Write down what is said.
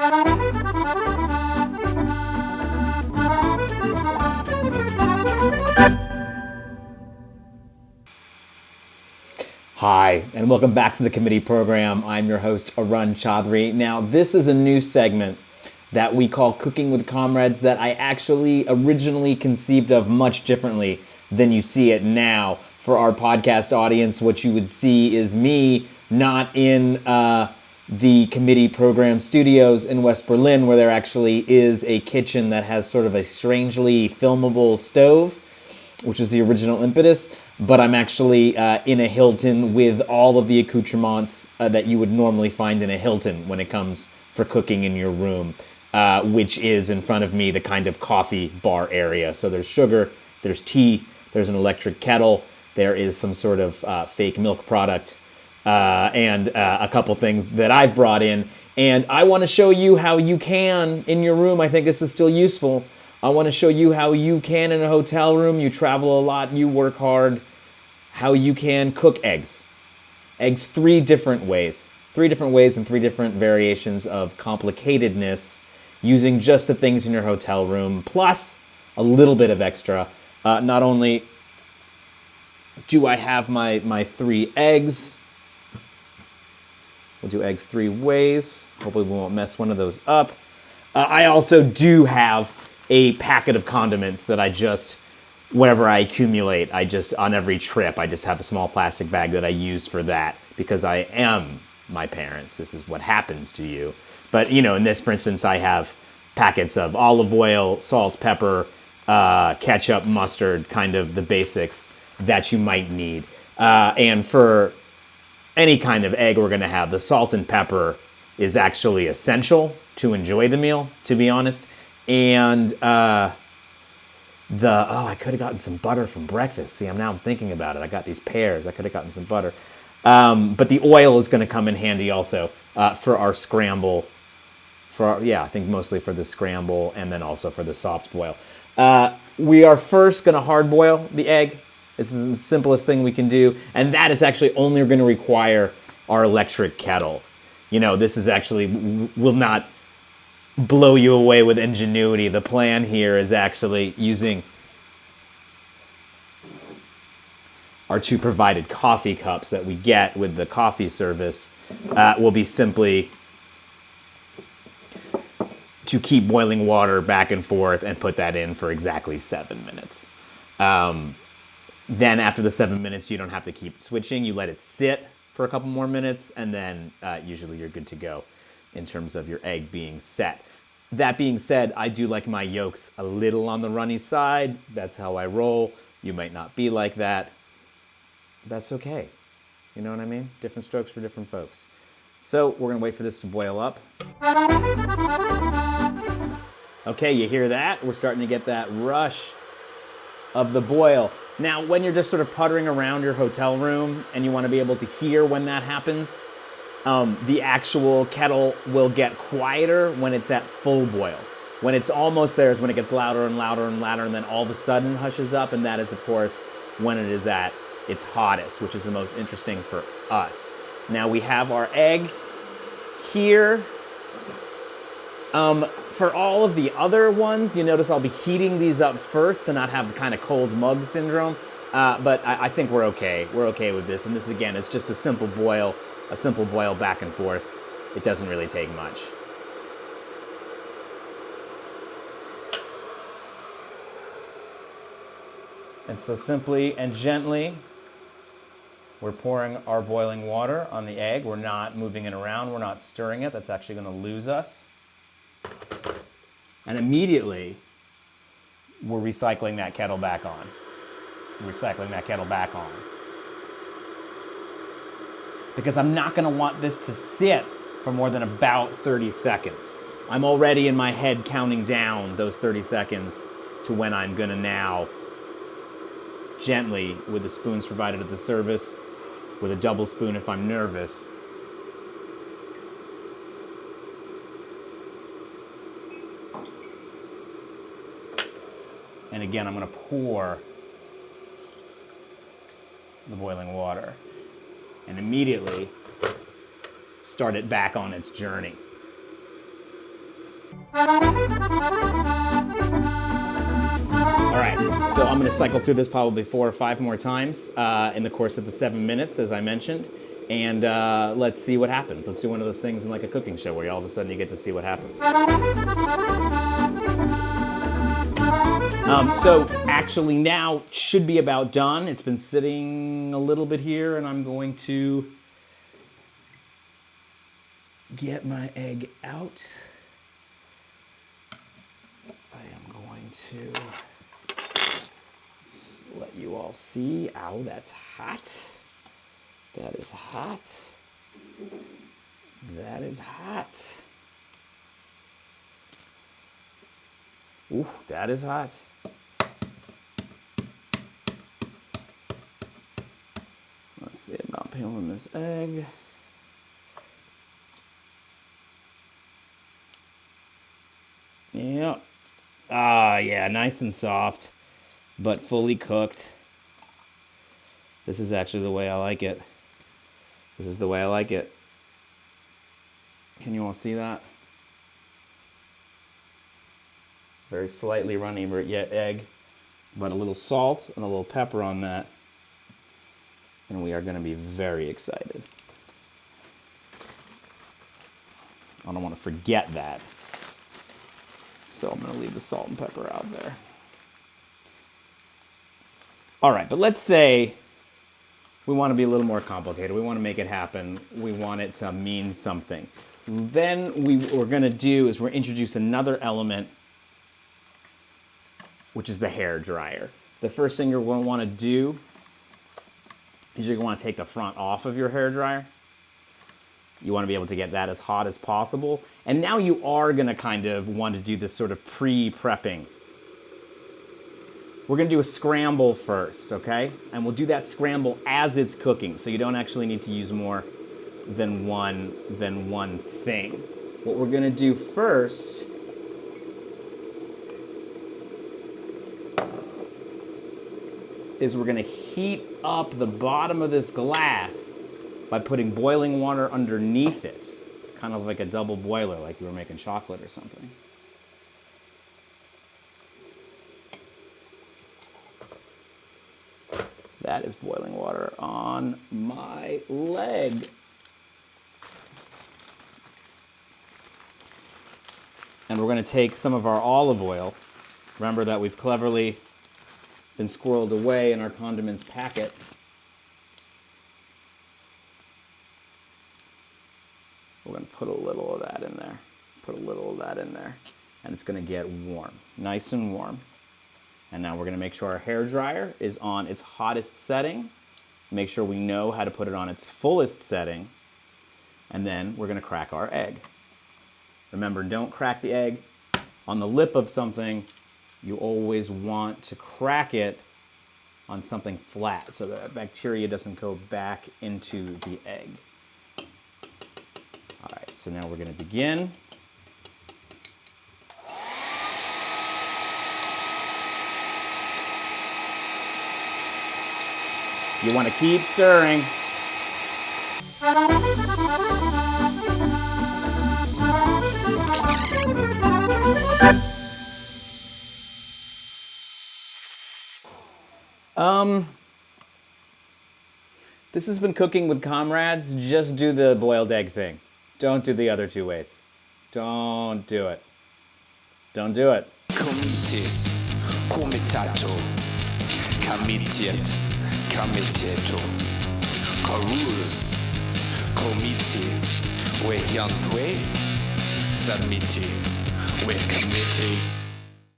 Hi, and welcome back to the committee program. I'm your host, Arun Chaudhry. Now, this is a new segment that we call Cooking with Comrades that I actually originally conceived of much differently than you see it now. For our podcast audience, what you would see is me not in the committee program studios in West Berlin, where there actually is a kitchen that has sort of a strangely filmable stove, which was the original impetus, but I'm actually in a Hilton with all of the accoutrements that you would normally find in a Hilton when it comes for cooking in your room, which is in front of me the kind of coffee bar area. So there's sugar, there's tea, there's an electric kettle, there is some sort of fake milk product, and a couple things that I've brought in. And I want to show you how you can, in your room, I think this is still useful, I want to show you how you can, in a hotel room, you travel a lot, you work hard, how you can cook eggs. Eggs three different ways and three different variations of complicatedness using just the things in your hotel room, plus a little bit of extra. Not only do I have my 3 eggs, we'll do eggs 3 ways. Hopefully we won't mess one of those up. I also do have a packet of condiments that I just, whenever I accumulate, on every trip, I just have a small plastic bag that I use for that, because I am my parents. This is what happens to you. But, in this, for instance, I have packets of olive oil, salt, pepper, ketchup, mustard, kind of the basics that you might need. And for any kind of egg we're going to have, the salt and pepper is actually essential to enjoy the meal, to be honest. And I could have gotten some butter from breakfast. See, I'm thinking about it. I got these pears. I could have gotten some butter. But the oil is going to come in handy also for our scramble. I think mostly for the scramble and then also for the soft boil. We are first going to hard boil the egg. It's the simplest thing we can do. And that is actually only going to require our electric kettle. This is actually, will not blow you away with ingenuity. The plan here is actually using our 2 provided coffee cups that we get with the coffee service. Will be simply to keep boiling water back and forth and put that in for exactly 7 minutes. Then after the 7 minutes, you don't have to keep switching. You let it sit for a couple more minutes, and then usually you're good to go in terms of your egg being set. That being said, I do like my yolks a little on the runny side. That's how I roll. You might not be like that. That's okay. You know what I mean? Different strokes for different folks. So we're going to wait for this to boil up. Okay, you hear that? We're starting to get that rush of the boil. Now, when you're just sort of puttering around your hotel room and you want to be able to hear when that happens, the actual kettle will get quieter when it's at full boil. When it's almost there is when it gets louder and louder and louder, and then all of a sudden hushes up, and that is, of course, when it is at its hottest, which is the most interesting for us. Now we have our egg here. For all of the other ones, you notice I'll be heating these up first to not have kind of cold mug syndrome, but I think we're okay. We're okay with this, and this, again, is just a simple boil back and forth. It doesn't really take much. And so simply and gently, we're pouring our boiling water on the egg. We're not moving it around. We're not stirring it. That's actually going to lose us. And immediately, we're recycling that kettle back on. Because I'm not going to want this to sit for more than about 30 seconds. I'm already in my head counting down those 30 seconds to when I'm going to now gently, with the spoons provided at the service, with a double spoon if I'm nervous, and again, I'm going to pour the boiling water and immediately start it back on its journey. All right, so I'm gonna cycle through this probably 4 or 5 more times in the course of the 7 minutes, as I mentioned. And let's see what happens. Let's do one of those things in like a cooking show where all of a sudden you get to see what happens. So actually now should be about done. It's been sitting a little bit here, and I'm going to get my egg out. I am going to let you all see. Ow, that's hot. That is hot. That is hot. Ooh, that is hot. Let's see about peeling this egg. Yep. Ah, yeah, nice and soft, but fully cooked. This is actually the way I like it. This is the way I like it. Can you all see that? Very slightly runny yet egg, but a little salt and a little pepper on that. And we are going to be very excited. I don't want to forget that. So I'm going to leave the salt and pepper out there. All right, but let's say we want to be a little more complicated. We want to make it happen. We want it to mean something. Then what we're going to do is we're introduce another element, which is the hair dryer. The first thing you're going to want to do is you're going to want to take the front off of your hair dryer. You want to be able to get that as hot as possible. And now you are going to kind of want to do this sort of pre-prepping. We're going to do a scramble first, okay? And we'll do that scramble as it's cooking, so you don't actually need to use more than one thing. What we're going to do first is we're going to heat up the bottom of this glass by putting boiling water underneath it, kind of like a double boiler, like you were making chocolate or something. That is boiling water on my leg. And we're going to take some of our olive oil. Remember that we've cleverly been squirreled away in our condiments packet. We're going to put a little of that in there. Put a little of that in there. And it's going to get warm, nice and warm. And now we're going to make sure our hair dryer is on its hottest setting. Make sure we know how to put it on its fullest setting. And then we're going to crack our egg. Remember, don't crack the egg on the lip of something. You always want to crack it on something flat so that bacteria doesn't go back into the egg. All right, so now we're going to begin. You want to keep stirring. This has been Cooking with Comrades. Just do the boiled egg thing. Don't do the other 2 ways. Don't do it. Don't do it. Comite, comitato, comitiet, comiteto, corul, comiti, we yandwe, submiti, we committee.